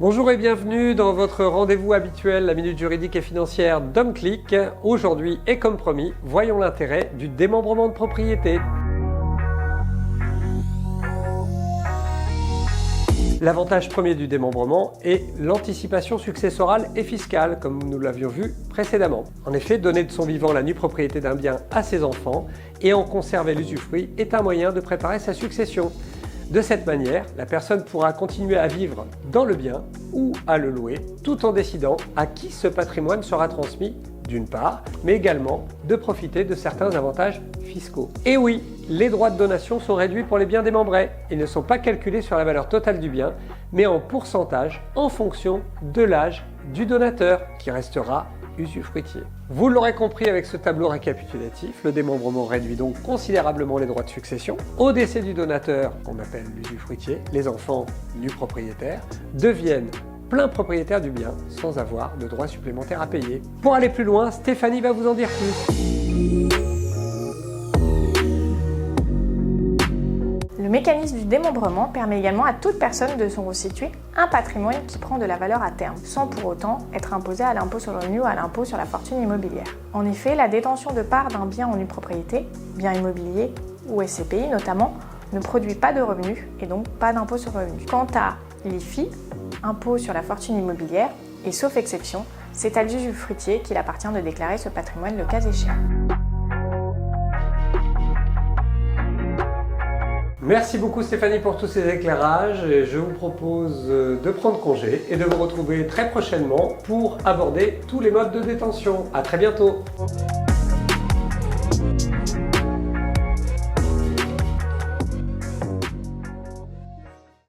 Bonjour et bienvenue dans votre rendez-vous habituel, la Minute Juridique et Financière d'HomeClick. Aujourd'hui et comme promis, voyons l'intérêt du démembrement de propriété. L'avantage premier du démembrement est l'anticipation successorale et fiscale, comme nous l'avions vu précédemment. En effet, donner de son vivant la nue propriété d'un bien à ses enfants et en conserver l'usufruit est un moyen de préparer sa succession. De cette manière, la personne pourra continuer à vivre dans le bien ou à le louer, tout en décidant à qui ce patrimoine sera transmis, d'une part, mais également de profiter de certains avantages fiscaux. Et oui, les droits de donation sont réduits pour les biens démembrés. Ils ne sont pas calculés sur la valeur totale du bien, mais en pourcentage en fonction de l'âge du donateur, qui restera usufruitier. Vous l'aurez compris avec ce tableau récapitulatif, le démembrement réduit donc considérablement les droits de succession. Au décès du donateur, qu'on appelle l'usufruitier, les enfants nus propriétaires deviennent plein propriétaire du bien sans avoir de droits supplémentaires à payer. Pour aller plus loin, Stéphanie va vous en dire plus. Le mécanisme du démembrement permet également à toute personne de se constituer un patrimoine qui prend de la valeur à terme, sans pour autant être imposé à l'impôt sur le revenu ou à l'impôt sur la fortune immobilière. En effet, la détention de part d'un bien en nue propriété, bien immobilier ou SCPI notamment, ne produit pas de revenus et donc pas d'impôt sur le revenu. Quant à l'IFI, impôt sur la fortune immobilière, et sauf exception, c'est à l'usufruitier qu'il appartient de déclarer ce patrimoine le cas échéant. Merci beaucoup Stéphanie pour tous ces éclairages. Je vous propose de prendre congé et de vous retrouver très prochainement pour aborder tous les modes de détention. À très bientôt.